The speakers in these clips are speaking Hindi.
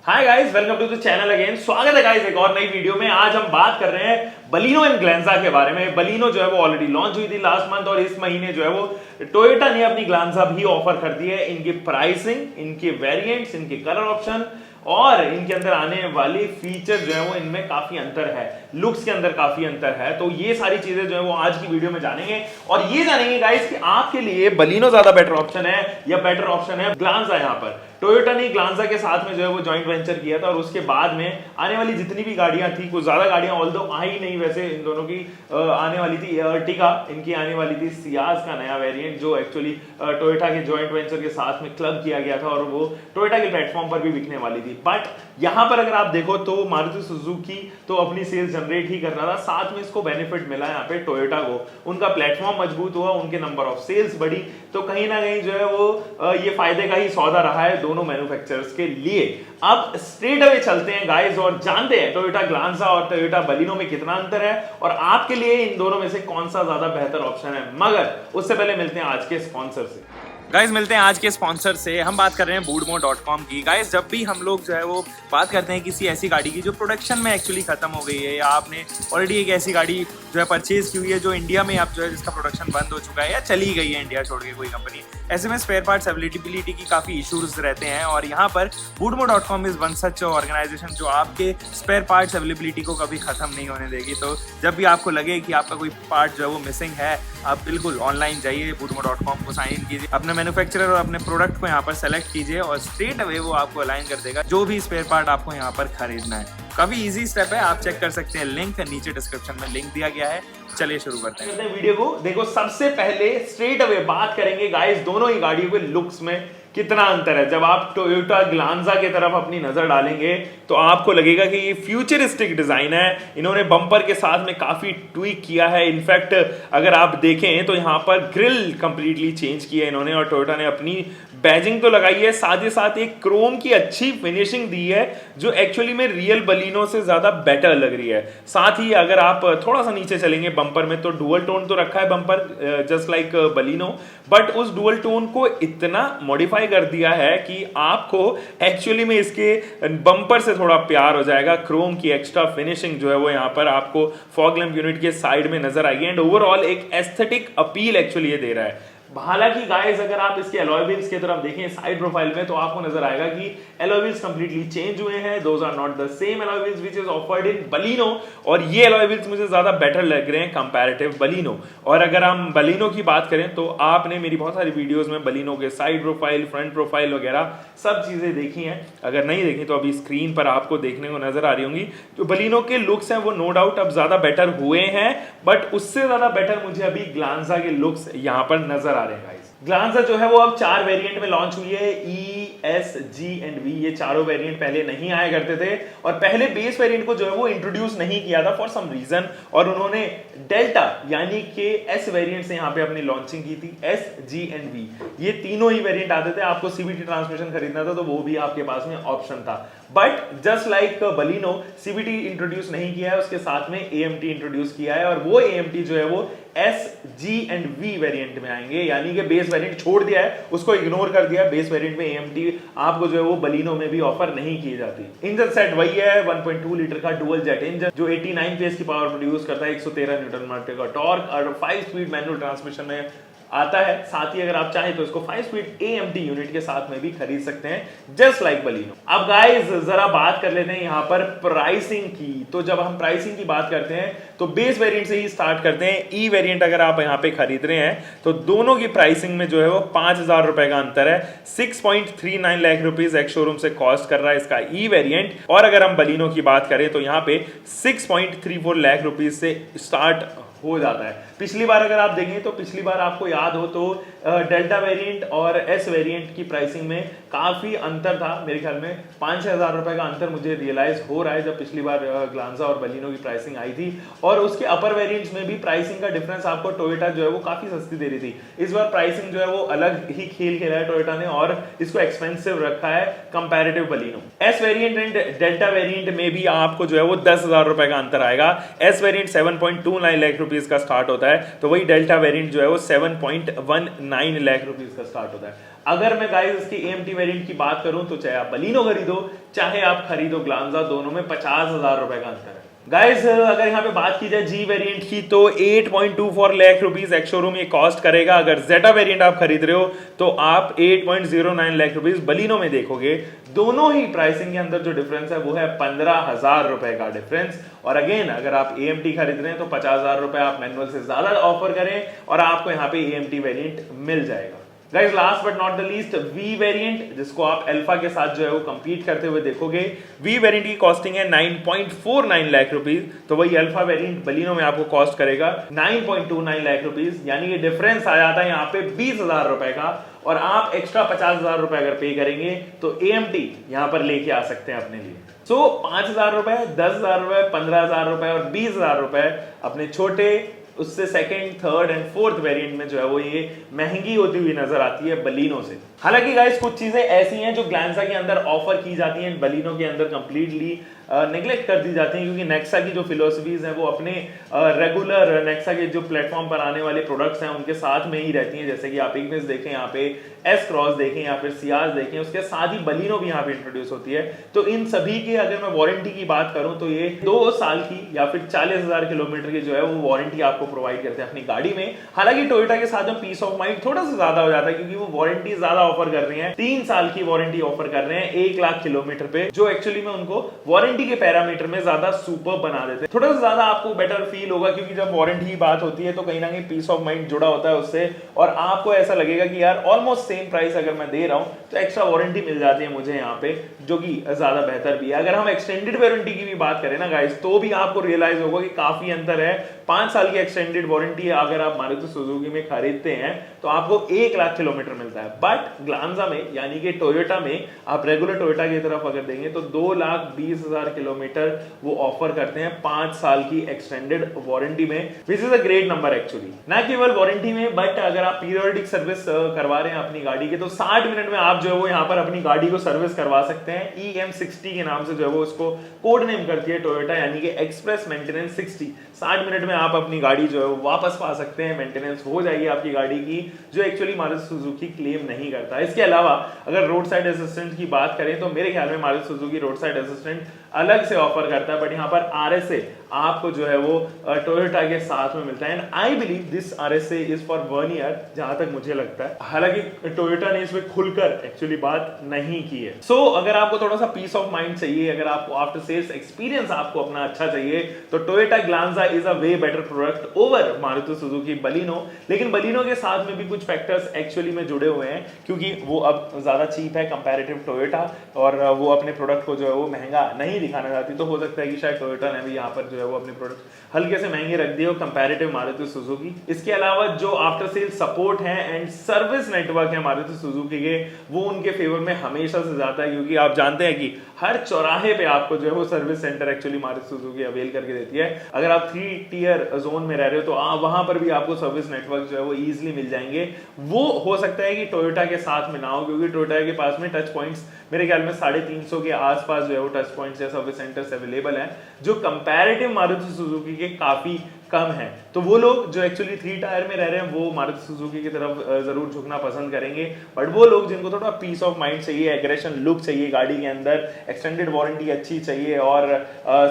Hi guys, welcome to the channel again. स्वागत है गाइस एक और नई वीडियो में। आज हम बात कर रहे हैं बलिनो एंड ग्लैंजा के बारे में। बलिनो जो है वो ऑलरेडी लॉन्च हुई थी लास्ट मंथ और इस महीने जो है वो टोयोटा ने अपनी ग्लैंजा भी ऑफर कर दी है। इनकी प्राइसिंग, इनके वेरिएंट्स, इनके कलर ऑप्शन और इनके अंदर आने वाली फीचर जो है वो इनमें काफी अंतर है, लुक्स के अंदर काफी अंतर है। तो ये सारी चीजें जो है वो आज की वीडियो में जानेंगे और ये जानेंगे गाइस कि आपके लिए बलिनो ज्यादा बेटर ऑप्शन है या बेटर ऑप्शन है ग्लैंजा। यहाँ पर टोयोटा ने ग्लैंजा के साथ में जो है वो जॉइंट वेंचर किया था और उसके बाद में आने वाली जितनी भी गाड़ियां थी, कुछ ज्यादा गाड़ियां ऑल्दो आई नहीं, वैसे इन दोनों की आने वाली थी अर्टिगा, इनकी आने वाली थी सियाज का नया वेरिएंट जो एक्चुअली टोयोटा के जॉइंट वेंचर के साथ में क्लब किया गया था और वो टोयोटा के प्लेटफॉर्म पर भी बिकने वाली थी। बट यहां पर अगर आप देखो तो मारुति सुजुकी तो अपनी सेल्स जनरेट ही कर रहा था, साथ में इसको बेनिफिट मिला यहाँ पे टोयोटा को, उनका प्लेटफॉर्म मजबूत हुआ, उनके नंबर ऑफ सेल्स बढ़ी, तो कहीं ना कहीं जो है वो ये फायदे का ही सौदा रहा है दोनों मैन्युफैक्चरर्स के लिए। अब स्ट्रेट अवे चलते हैं गाइस और जानते हैं टोयोटा ग्लैंजा और टोयोटा बलिनो में कितना अंतर है और आपके लिए इन दोनों में से कौन सा ज्यादा बेहतर ऑप्शन है। मगर उससे पहले मिलते हैं आज के स्पॉन्सर से। गाइस मिलते हैं आज के स्पॉन्सर से। हम बात कर रहे हैं Boodmo.com की। गाइस जब भी हम लोग जो है वो बात करते हैं किसी ऐसी गाड़ी की जो प्रोडक्शन में एक्चुअली खत्म हो गई है या आपने ऑलरेडी एक ऐसी गाड़ी जो है परचेज की हुई है जो इंडिया में आप जो है जिसका प्रोडक्शन बंद हो चुका है या चली गई है इंडिया छोड़ के कोई कंपनी, ऐसे में स्पेयर पार्ट्स अवेलेबिलिटी की काफ़ी इश्यूज रहते हैं और यहाँ पर Boodmo.com is one such organisation जो आपके स्पेयर पार्ट्स अवेलेबिलिटी को कभी खत्म नहीं होने देगी। तो जब भी आपको लगे कि आपका कोई पार्ट जो है वो मिसिंग है, आप बिल्कुल ऑनलाइन जाइए, Boodmo.com को साइन इन कीजिए, अपने मैन्युफैक्चरर और अपने प्रोडक्ट को यहाँ पर सेलेक्ट कीजिए और स्ट्रेट अवे वो आपको अलाइन कर देगा जो भी स्पेयर पार्ट आपको यहाँ पर खरीदना है। काफी इजी स्टेप है, आप चेक कर सकते हैं, लिंक नीचे डिस्क्रिप्शन में लिंक दिया गया है। चलिए शुरू करते हैं वीडियो को। देखो सबसे पहले स्ट्रेट अवे बात करेंगे गाइस दोनों ही गाड़ियों के लुक्स में कितना अंतर है। जब आप टोयोटा ग्लैंजा की तरफ अपनी नजर डालेंगे तो आपको लगेगा कि ये फ्यूचरिस्टिक डिजाइन है। इन्होंने बम्पर के साथ में काफी ट्वीक किया है। इनफैक्ट अगर आप देखें तो यहाँ पर ग्रिल कंप्लीटली चेंज किया है इन्होंने और टोयोटा ने अपनी बैजिंग तो लगाई है, साथ ही साथ एक क्रोम की अच्छी फिनिशिंग दी है जो एक्चुअली में रियल बलिनो से ज्यादा बेटर लग रही है। साथ ही अगर आप थोड़ा सा नीचे चलेंगे बम्पर में तो डुअल टोन तो रखा है bumper just like Baleno, but उस डुअल टोन को इतना मॉडिफाई कर दिया है कि आपको एक्चुअली में इसके बम्पर से थोड़ा प्यार हो जाएगा। क्रोम की एक्स्ट्रा फिनिशिंग जो है वो यहाँ पर आपको फॉग लैंप यूनिट के साइड में नजर आएगी एंड ओवरऑल एक एस्थेटिक अपील एक्चुअली ये दे रहा है। हालांकि गाइस अगर आप इसके अलॉय व्हील्स की तरफ देखें साइड प्रोफाइल में तो आपको नजर आएगा कि अलॉय व्हील्स कंप्लीटली चेंज हुए हैं। Those are not the same alloy wheels which is offered in Baleno और ये अलॉय व्हील्स मुझे ज्यादा बेटर लग रहे हैं कंपैरेटिव बलिनो। और अगर हम बलिनो की बात करें तो आपने मेरी बहुत सारी वीडियोस में बलिनो के साइड प्रोफाइल, फ्रंट प्रोफाइल वगैरह सब चीजें देखी हैं। अगर नहीं देखी तो अभी स्क्रीन पर आपको देखने को नजर आ रही होंगी। जो बलिनो के लुक्स हैं वो नो डाउट अब ज्यादा बेटर हुए हैं, बट उससे ज्यादा बेटर मुझे अभी ग्लैंजा के लुक्स यहाँ पर नजर आ रहे हैं गाइस। ग्लैंजा जो है वो अब 4 वेरिएंट में लॉन्च हुई है, ई, एस, जी एंड वी। ये चारों वेरिएंट पहले नहीं आया करते थे और पहले बेस वेरिएंट को जो है वो इंट्रोड्यूस नहीं किया था फॉर सम रीजन और उन्होंने डेल्टा यानी कि एस वेरिएंट से यहाँ पे अपनी लॉन्चिंग की थी। एस, जी एंड वी ये तीनों ही वेरिएंट आते थे। आपको सीवीटी ट्रांसमिशन खरीदना था तो वो भी आपके पास में ऑप्शन था, but just like Baleno CVT introduce नहीं किया है, उसके साथ में एएमटी इंट्रोड्यूस किया है और वो एएमटी जो है वो S, G and V variant में आएंगे। यानी कि बेस वेरिएंट छोड़ दिया है, उसको इग्नोर कर दिया। बेस वेरिएंट में एएमटी आपको जो है वो बलिनो में भी ऑफर नहीं की जाती। इंजन सेट वही है, 1.2 लीटर का डुअल जेट इंजन जो 89 PS की पावर प्रोड्यूस करता है, 113 न्यूटन मीटर का टॉर्क और 5 स्पीड मैनुअल ट्रांसमिशन में आता है। साथ ही अगर आप चाहें तो इसको 5 स्पीड एएमटी यूनिट के साथ में भी खरीद सकते हैं जस्ट लाइक बलिनो। अब गाइस जरा बात कर लेते हैं यहाँ पर प्राइसिंग की। तो जब हम प्राइसिंग की बात करते हैं तो बेस वेरिएंट से ही स्टार्ट करते हैं। ई वेरिएंट अगर आप यहाँ पे खरीद रहे हैं तो दोनों की प्राइसिंग में जो है वो 5,000 रुपए का अंतर है। 6.39 लाख रुपीज एक्स शोरूम से कॉस्ट कर रहा है इसका ई वेरिएंट और अगर हम बलिनो की बात करें तो यहाँ पे 6.34 लाख रुपीज से स्टार्ट हो जाता है। पिछली बार अगर आप देखें तो पिछली बार आपको याद हो तो डेल्टा वेरिएंट और एस वेरिएंट की प्राइसिंग में काफी अंतर था। मेरे ख्याल में 5-6 हज़ार रुपए का अंतर मुझे रियलाइज हो रहा है जब पिछली बार ग्लैंजा और बलिनो की प्राइसिंग आई थी और उसके अपर वेरिएंट्स में भी प्राइसिंग का डिफरेंस आपको टोयोटा जो है वो काफी सस्ती दे रही थी। इस बार प्राइसिंग जो है वो अलग ही खेल खेला है टोयोटा ने और इसको एक्सपेंसिव रखा है comparative Baleno. S variant and delta variant में भी आपको जो है वो 10,000 रुपए का अंतर आएगा। एस वेरिएंट 7.29 लाख रुपीज का स्टार्ट होता है तो वही डेल्टा वेरिएंट जो है वो 7.19 लाख रुपीज का स्टार्ट होता है। अगर मैं गाइस इसकी AMT वेरिएंट की बात करूं तो चाहे आप बलिनो खरीदो चाहे आप खरीदो ग्लांजा, दोनों में 50,000 रुपए का अंतर है। गाइस अगर यहाँ पे बात की जाए जी वेरिएंट की तो 8.24 लाख रुपीस एक्स शोरूम ये कॉस्ट करेगा। अगर जेटा वेरिएंट आप खरीद रहे हो तो आप 8.09 लाख रुपीस बलिनो में देखोगे। दोनों ही प्राइसिंग के अंदर जो डिफरेंस है वो है 15,000 रुपए का डिफरेंस। और अगेन अगर आप AMT खरीद रहे हैं तो 50,000 रुपए आप मैनुअल से ज्यादा ऑफर करें और आपको यहाँ पे AMT वेरिएंट मिल जाएगा। Guys last but not the least we variant, जिसको आप अल्फा के साथ जो है वो कंपीट करते हुए देखोगे। वी वेरिएंट की कॉस्टिंग है 9.49 लाख रुपीस, तो वही अल्फा वेरिएंट बलिनो में आपको कॉस्ट करेगा 9.29 लाख रुपीस, यानी कि डिफरेंस आ जाता है यहाँ पे 20,000 रुपए का। और आप एक्स्ट्रा 50,000 रुपए अगर पे करेंगे तो AMT यहाँ पर लेके आ सकते हैं अपने लिए। सो 5,000 रुपए, 10,000 रुपए, 15,000 रुपए और 20,000 रुपए अपने छोटे, उससे second, third and fourth variant में जो है वो ये महंगी होती हुई नजर आती है बलिनो से। हालांकि गाइस कुछ चीजें ऐसी हैं जो ग्लैंजा के अंदर ऑफर की जाती हैं, बलिनो के अंदर कंप्लीटली नेग्लेक्ट कर दी जाती हैं, क्योंकि नेक्सा की जो फिलोसफीज हैं वो अपने रेगुलर नेक्सा के जो प्लेटफॉर्म पर आने वाले प्रोडक्ट्स हैं उनके साथ में ही रहती हैं। जैसे कि आप इग्निस देखें, यहाँ पे एस क्रॉस देखें या फिर सियाज देखें, उसके साथ ही बलिनो भी यहाँ पे इंट्रोड्यूस होती है। तो इन सभी की अगर मैं वारंटी की बात करूं तो ये 2 साल की या फिर 40,000 किलोमीटर की जो है वो वारंटी आपको प्रोवाइड करते हैं अपनी गाड़ी में। हालांकि टोयोटा के साथ में पीस ऑफ माइंड थोड़ा सा ज्यादा हो जाता है, क्योंकि वो वारंटी ज्यादा ऑफर कर रही है। 3 साल की वारंटी ऑफर कर रहे हैं 1 लाख किलोमीटर पे, जो एक्चुअली में उनको वारंटी के पैरामीटर में ज्यादा सुपर बना देते हैं। थोड़ा सा ज्यादा आपको बेटर फील होगा, क्योंकि जब वारंटी की बात होती है तो कहीं ना कहीं पीस ऑफ माइंड जुड़ा होता है उससे, और आपको ऐसा लगेगा कि यार ऑलमोस्ट सेम प्राइस अगर मैं दे रहा हूं तो एक्स्ट्रा वारंटी मिल जाती है मुझे यहाँ पे, जो कि ज्यादा बेहतर भी है। अगर हम एक्सटेंडेड वारंटी की भी बात करें ना गाइस, तो भी आपको रियलाइज होगा कि काफी अंतर है। 5 साल की एक्सटेंडेड वारंटी अगर आप मारुति सुजुकी में खरीदते हैं तो आपको 1 लाख किलोमीटर मिलता है, बट ग्लांजा में यानी कि टोयोटा में आप रेगुलर टोयोटा की तरफ अगर देंगे तो 2,20,000 किलोमीटर वो ऑफर करते हैं 5 साल की एक्सटेंडेड वारंटी में, which is a great number actually. ना केवल वारंटी में, बट अगर आप पीरियोडिक सर्विस करवा रहे हैं अपनी गाड़ी के, तो 60 मिनट में आप जो है वो यहाँ पर अपनी गाड़ी को सर्विस करवा सकते हैं। EM60 के नाम से जो है वो उसको कोड नेम करती है टोयोटा, यानी कि एक्सप्रेस मेंटेनेंस 60। 60 मिनट में आप अपनी गाड़ी जो है वो वापस पा सकते हैं, मेंटेनेंस हो जाएगी आपकी गाड़ी की, जो एक्चुअली मारुति सुजुकी क्लेम नहीं करता। इसके अलावा अगर रोड साइड असिस्टेंट की बात करें तो मेरे ख्याल में Maruti Suzuki road side assistant अलग से ऑफर करता है, बट यहाँ पर RSA आपको जो है वो टोयोटा के साथ में मिलता है। And I believe this RSA is for 1 year, जहां तक मुझे लगता है। हालांकि टोयोटा ने इसमें खुलकर एक्चुअली बात नहीं की है। सो अगर आपको थोड़ा सा पीस ऑफ माइंड चाहिए, अगर आपको आफ्टर सेल्स एक्सपीरियंस आपको अपना अच्छा चाहिए, तो Toyota Glanza is a way better product over Maruti Suzuki Baleno. लेकिन बलिनो के साथ में भी कुछ फैक्टर्स एक्चुअली में जुड़े हुए हैं, क्योंकि वो अब ज्यादा चीप है कंपैरेटिव टोयोटा, और वो अपने प्रोडक्ट को जो है वो महंगा नहीं दिखाना चाहती। तो हो सकता है कि शायद टोयोटा ने भी यहाँ पर जो है वो अपने प्रोडक्ट हल्के से महंगे रख दिए हो कंपैरेटिव मारुति सुजुकी। इसके अलावा जो आफ्टर सेल सपोर्ट है एंड सर्विस नेटवर्क है मारुति सुजुकी के, वो उनके फेवर में हमेशा से जाता है, क्योंकि आप जानते हैं कि हर चौराहे पे आपको जो है वो service centre actually Maruti Suzuki avail करके देती है। अगर आप 3 टियर जोन में रह रहे हो तो वहां पर भी आपको सर्विस नेटवर्क जो है वो इजीली मिल जाएंगे। वो हो सकता है कि टोयोटा के साथ में ना हो, क्योंकि टोयोटा के पास में टच पॉइंट्स मेरे ख्याल में 350 के आसपास जो है वो टच पॉइंट्स या सर्विस सेंटर्स अवेलेबल हैं, जो कंपैरेटिव मारुति सुजुकी के काफी कम है। तो वो लोग जो एक्चुअली 3 टायर में रह रहे हैं वो मारुति सुजुकी की तरफ जरूर झुकना पसंद करेंगे, बट वो लोग जिनको थोड़ा पीस ऑफ माइंड चाहिए, एग्रेशन लुक चाहिए गाड़ी के अंदर, एक्सटेंडेड वारंटी अच्छी चाहिए, और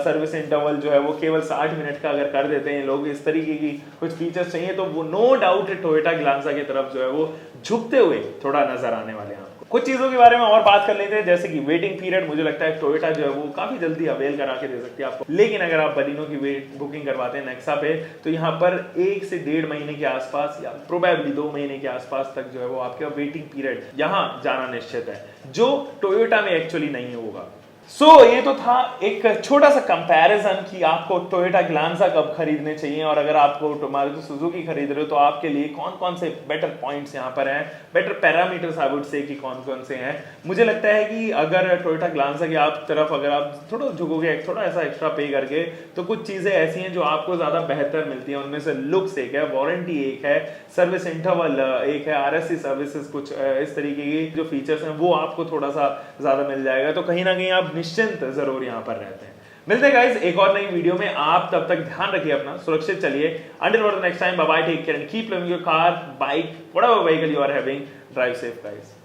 सर्विस इंटरवल जो है वो केवल 60 मिनट का अगर कर देते हैं लोग, इस तरीके की कुछ फीचर्स चाहिए, तो वो नो डाउट टोयोटा ग्लांजा की तरफ जो है वो झुकते हुए थोड़ा नजर आने वाले हैं। कुछ चीजों के बारे में और बात कर लेते हैं, जैसे कि वेटिंग पीरियड। मुझे लगता है टोयोटा जो है वो काफी जल्दी अवेल करा के दे सकती है आपको, लेकिन अगर आप बलिनो की बुकिंग करवाते हैं नेक्सा पे, तो यहाँ पर 1 से 1.5 महीने के आसपास या प्रोबेबली 2 महीने के आसपास तक जो है वो आपके वेटिंग पीरियड यहाँ जाना निश्चित है, जो टोयोटा में एक्चुअली नहीं होगा। ये तो था एक छोटा सा कंपैरिजन कि आपको टोयोटा ग्लांजा कब खरीदने चाहिए, और अगर आपको मारुति सुजुकी खरीद रहे हो तो आपके लिए कौन कौन से बेटर पॉइंट्स यहाँ पर हैं, better parameters I would say कि कौन कौन से हैं। मुझे लगता है कि अगर टोयोटा ग्लांजा की आप तरफ अगर आप थोड़ा झुकोगे, थोड़ा ऐसा एक्स्ट्रा पे करके, तो कुछ चीजें ऐसी हैं जो आपको ज्यादा बेहतर मिलती हैं। उनमें से लुक्स एक है, वारंटी एक है, सर्विस इंटरवल एक है, RSC सर्विसेज, कुछ इस तरीके की जो फीचर्स हैं वो आपको थोड़ा सा ज्यादा मिल जाएगा। तो कहीं ना कहीं आप निश्चिंत जरूर यहाँ पर रहते हैं। मिलते हैं गाइस एक और नई वीडियो में, आप तब तक ध्यान रखिए अपना, सुरक्षित चलिए। Until next time, bye bye, take care and keep loving your car, bike, whatever vehicle you are having. Drive safe guys.